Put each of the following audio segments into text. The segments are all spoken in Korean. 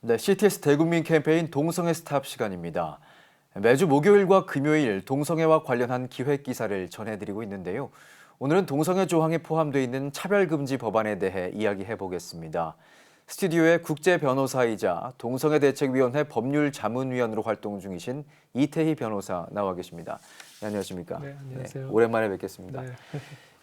네, CTS 대국민 캠페인 동성애 스탑 시간입니다. 매주 목요일과 금요일 동성애와 관련한 기획 기사를 전해드리고 있는데요. 오늘은 동성애 조항에 포함되어 있는 차별금지 법안에 대해 이야기해 보겠습니다. 스튜디오에 국제 변호사이자 동성애대책위원회 법률자문위원으로 활동 중이신 이태희 변호사 나와 계십니다. 네, 안녕하십니까? 네, 안녕하세요. 오랜만에 뵙겠습니다. 네.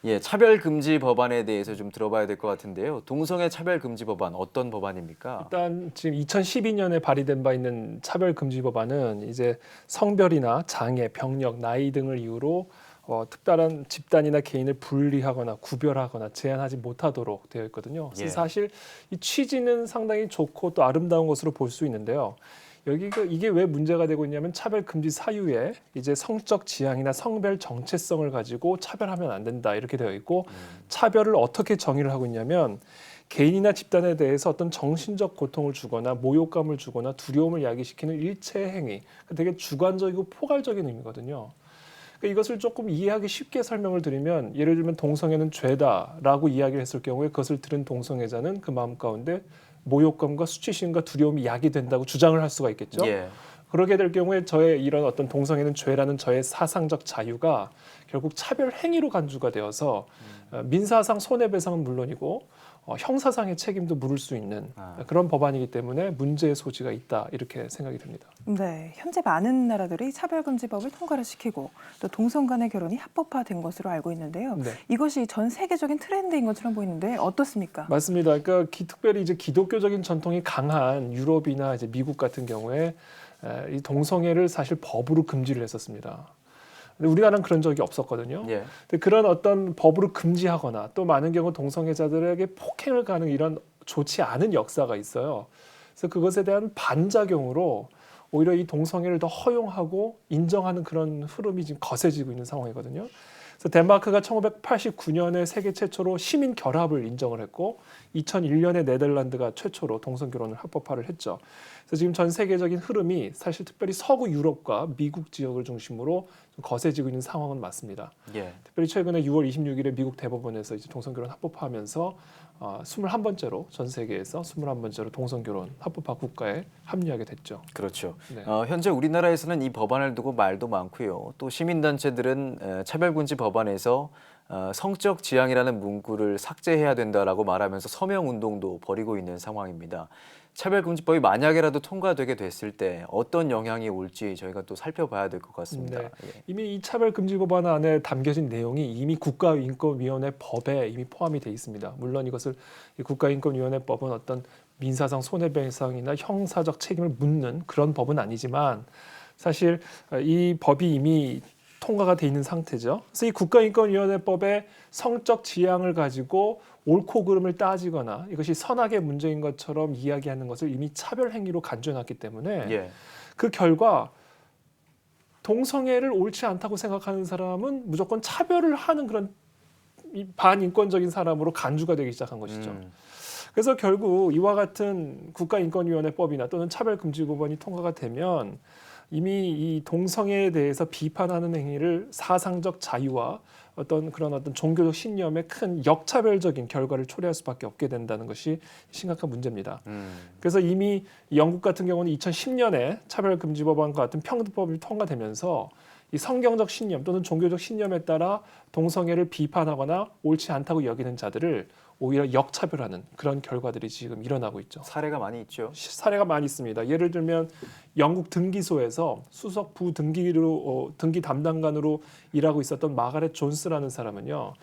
예, 차별금지 법안에 대해서 좀 들어봐야 될 것 같은데요. 동성애 차별금지 법안 어떤 법안입니까? 일단 지금 2012년에 발의된 바 있는 차별금지 법안은 이제 성별이나 장애, 병력, 나이 등을 이유로 특별한 집단이나 개인을 분리하거나 구별하거나 제한하지 못하도록 되어 있거든요. 그래서 예. 사실 이 취지는 상당히 좋고 또 아름다운 것으로 볼 수 있는데요. 이게 왜 문제가 되고 있냐면 차별 금지 사유에 이제 성적 지향이나 성별 정체성을 가지고 차별하면 안 된다 이렇게 되어 있고 차별을 어떻게 정의를 하고 있냐면 개인이나 집단에 대해서 어떤 정신적 고통을 주거나 모욕감을 주거나 두려움을 야기시키는 일체 행위, 되게 주관적이고 포괄적인 의미거든요. 그러니까 이것을 조금 이해하기 쉽게 설명을 드리면 예를 들면 동성애는 죄다라고 이야기를 했을 경우에 그것을 들은 동성애자는 그 마음 가운데 모욕감과 수치심과 두려움이 야기된다고 주장을 할 수가 있겠죠. 예. 그러게 될 경우에 저의 이런 어떤 동성애는 죄라는 저의 사상적 자유가 결국 차별 행위로 간주가 되어서 민사상 손해배상은 물론이고 형사상의 책임도 물을 수 있는 그런 법안이기 때문에 문제의 소지가 있다 이렇게 생각이 듭니다. 네, 현재 많은 나라들이 차별금지법을 통과를 시키고 또 동성 간의 결혼이 합법화된 것으로 알고 있는데요. 네. 이것이 전 세계적인 트렌드인 것처럼 보이는데 어떻습니까? 맞습니다. 그러니까 특별히 이제 기독교적인 전통이 강한 유럽이나 이제 미국 같은 경우에 이 동성애를 사실 법으로 금지를 했었습니다. 근데 우리나라는 그런 적이 없었거든요. 예. 근데 그런 어떤 법으로 금지하거나 또 많은 경우 동성애자들에게 폭행을 가는 이런 좋지 않은 역사가 있어요. 그래서 그것에 대한 반작용으로 오히려 이 동성애를 더 허용하고 인정하는 그런 흐름이 지금 거세지고 있는 상황이거든요. 그래서 덴마크가 1989년에 세계 최초로 시민 결합을 인정을 했고 2001년에 네덜란드가 최초로 동성 결혼을 합법화를 했죠. 그래서 지금 전 세계적인 흐름이 사실 특별히 서구 유럽과 미국 지역을 중심으로 좀 거세지고 있는 상황은 맞습니다. 예. 특별히 최근에 6월 26일에 미국 대법원에서 이제 동성 결혼 합법화하면서 21번째로 전 세계에서 21번째로 동성 결혼 합법화 국가에 합류하게 됐죠. 그렇죠. 네. 현재 우리나라에서는 이 법안을 두고 말도 많고요. 또 시민단체들은 차별금지 법안에서 성적 지향이라는 문구를 삭제해야 된다라고 말하면서 서명 운동도 벌이고 있는 상황입니다. 차별금지법이 만약에라도 통과되게 됐을 때 어떤 영향이 올지 저희가 또 살펴봐야 될 것 같습니다. 네. 예. 이미 이 차별금지법안 안에 담겨진 내용이 이미 국가인권위원회 법에 이미 포함이 돼 있습니다. 물론 이것을 이 국가인권위원회법은 어떤 민사상 손해배상이나 형사적 책임을 묻는 그런 법은 아니지만 사실 이 법이 이미 통과가 돼 있는 상태죠. 그래서 이 국가인권위원회법의 성적 지향을 가지고 옳고 그름을 따지거나 이것이 선악의 문제인 것처럼 이야기하는 것을 이미 차별 행위로 간주해놨기 때문에 예. 그 결과 동성애를 옳지 않다고 생각하는 사람은 무조건 차별을 하는 그런 반인권적인 사람으로 간주가 되기 시작한 것이죠. 그래서 결국 이와 같은 국가인권위원회법이나 또는 차별금지법안이 통과가 되면 이미 이 동성애에 대해서 비판하는 행위를 사상적 자유와 어떤 종교적 신념의 큰 역차별적인 결과를 초래할 수밖에 없게 된다는 것이 심각한 문제입니다. 그래서 이미 영국 같은 경우는 2010년에 차별금지법안과 같은 평등법이 통과되면서 이 성경적 신념 또는 종교적 신념에 따라 동성애를 비판하거나 옳지 않다고 여기는 자들을 오히려 역차별하는 그런 결과들이 지금 일어나고 있죠. 사례가 많이 있죠. 사례가 많이 있습니다. 예를 들면 영국 등기소에서 수석 등기 담당관으로 일하고 있었던 마가렛 존스라는 사람은요.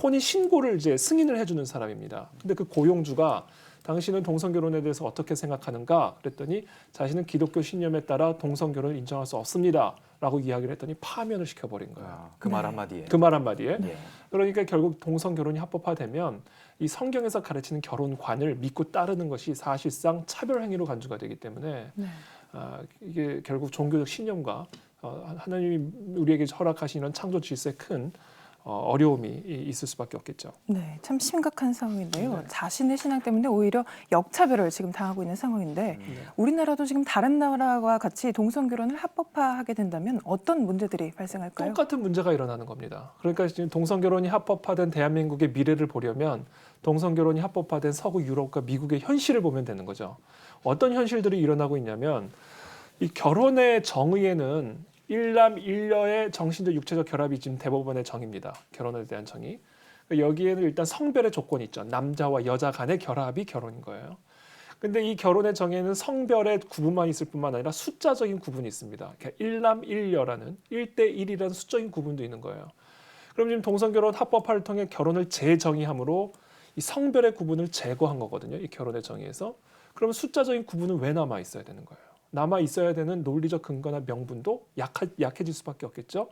혼인 신고를 이제 승인을 해주는 사람입니다. 근데 그 고용주가 당신은 동성 결혼에 대해서 어떻게 생각하는가? 그랬더니 자신은 기독교 신념에 따라 동성 결혼을 인정할 수 없습니다라고 이야기를 했더니 파면을 시켜버린 거예요. 그 말 한마디에. 그 말 한마디에. 예. 그러니까 결국 동성 결혼이 합법화되면 이 성경에서 가르치는 결혼관을 믿고 따르는 것이 사실상 차별 행위로 간주가 되기 때문에 네. 이게 결국 종교적 신념과 하나님이 우리에게 허락하신 이런 창조 질서에 큰 어려움이 있을 수밖에 없겠죠. 네, 참 심각한 상황인데요. 네. 자신의 신앙 때문에 오히려 역차별을 지금 당하고 있는 상황인데 네. 우리나라도 지금 다른 나라와 같이 동성 결혼을 합법화하게 된다면 어떤 문제들이 발생할까요? 똑같은 문제가 일어나는 겁니다. 그러니까 지금 동성 결혼이 합법화된 대한민국의 미래를 보려면 동성 결혼이 합법화된 서구 유럽과 미국의 현실을 보면 되는 거죠. 어떤 현실들이 일어나고 있냐면 이 결혼의 정의에는 일남일녀의 정신적 육체적 결합이 지금 대법원의 정의입니다. 결혼에 대한 정의. 여기에는 일단 성별의 조건이 있죠. 남자와 여자 간의 결합이 결혼인 거예요. 근데 이 결혼의 정의에는 성별의 구분만 있을 뿐만 아니라 숫자적인 구분이 있습니다. 일남일녀라는 1대1이라는 수적인 구분도 있는 거예요. 그럼 지금 동성결혼 합법화를 통해 결혼을 재정의함으로 이 성별의 구분을 제거한 거거든요. 이 결혼의 정의에서. 그러면 숫자적인 구분은 왜 남아 있어야 되는 거예요? 남아 있어야 되는 논리적 근거나 명분도 약해질 수밖에 없겠죠.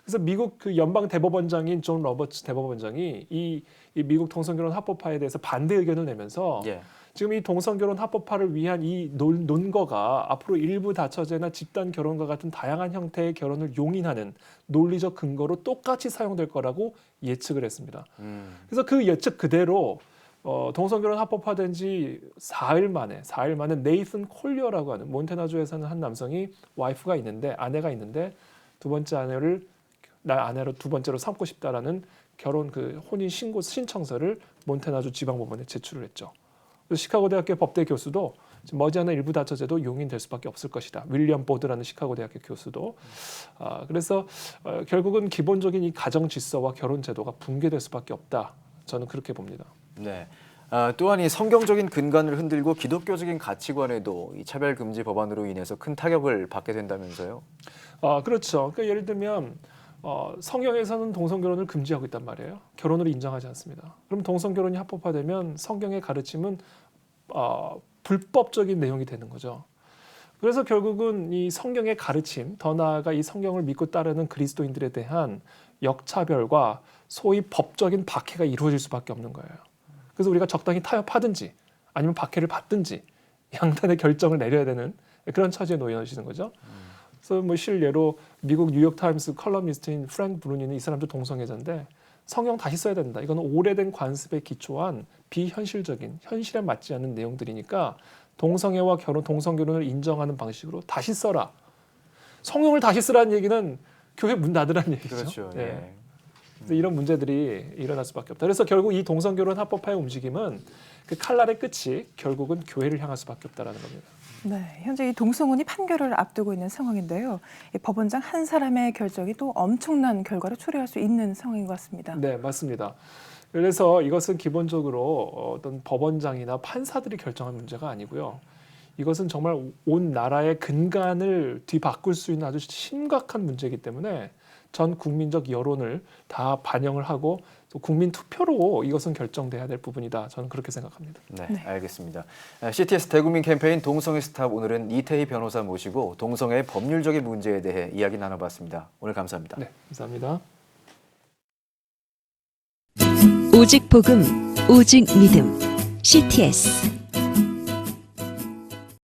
그래서 미국 그 연방 대법원장인 존 로버츠 대법원장이 이 미국 동성결혼 합법화에 대해서 반대 의견을 내면서 예. 지금 이 동성결혼 합법화를 위한 이 논거가 앞으로 일부 다처제나 집단 결혼과 같은 다양한 형태의 결혼을 용인하는 논리적 근거로 똑같이 사용될 거라고 예측을 했습니다. 그래서 그 예측 그대로 동성결혼 합법화된 지 4일 만에 네이슨 콜리어라고 하는 몬태나주에 사는 한 남성이 와이프가 있는데 아내가 있는데 두 번째 아내를 나 아내로 두 번째로 삼고 싶다라는 결혼 그 혼인 신고 신청서를 몬태나주 지방법원에 제출을 했죠. 그래서 시카고 대학교 법대 교수도 머지않아 일부 다처제도 용인될 수밖에 없을 것이다. 윌리엄 보드라는 시카고 대학교 교수도 그래서 결국은 기본적인 이 가정 질서와 결혼 제도가 붕괴될 수밖에 없다. 저는 그렇게 봅니다. 네. 또한 이 성경적인 근간을 흔들고 기독교적인 가치관에도 이 차별금지 법안으로 인해서 큰 타격을 받게 된다면서요? 그렇죠. 그러니까 예를 들면 성경에서는 동성결혼을 금지하고 있단 말이에요. 결혼을 인정하지 않습니다. 그럼 동성결혼이 합법화되면 성경의 가르침은 불법적인 내용이 되는 거죠. 그래서 결국은 이 성경의 가르침, 더 나아가 이 성경을 믿고 따르는 그리스도인들에 대한 역차별과 소위 법적인 박해가 이루어질 수밖에 없는 거예요. 그래서 우리가 적당히 타협하든지 아니면 박해를 받든지 양단의 결정을 내려야 되는 그런 처지에 놓여지는 거죠. 그래서 뭐 실례로 미국 뉴욕타임스 컬럼니스트인 프랭크 브루니는 이 사람도 동성애자인데 성경 다시 써야 된다. 이건 오래된 관습에 기초한 비현실적인 현실에 맞지 않는 내용들이니까 동성애와 동성결혼을 인정하는 방식으로 다시 써라. 성경을 다시 쓰라는 얘기는 교회 문 닫으라는 얘기죠. 그렇죠. 네. 예. 그래서 이런 문제들이 일어날 수밖에 없다. 그래서 결국 이 동성결혼 합법화의 움직임은 그 칼날의 끝이 결국은 교회를 향할 수밖에 없다라는 겁니다. 네, 현재 이 동성혼이 판결을 앞두고 있는 상황인데요. 이 법원장 한 사람의 결정이 또 엄청난 결과를 초래할 수 있는 상황인 것 같습니다. 네, 맞습니다. 그래서 이것은 기본적으로 어떤 법원장이나 판사들이 결정한 문제가 아니고요. 이것은 정말 온 나라의 근간을 뒤바꿀 수 있는 아주 심각한 문제이기 때문에 전 국민적 여론을 다 반영을 하고 또 국민 투표로 이것은 결정돼야 될 부분이다. 저는 그렇게 생각합니다. 네, 네. 알겠습니다. CTS 대국민 캠페인 동성애 스탑 오늘은 이태희 변호사 모시고 동성애의 법률적인 문제에 대해 이야기 나눠봤습니다. 오늘 감사합니다. 네, 감사합니다. 오직 복음, 오직 믿음. CTS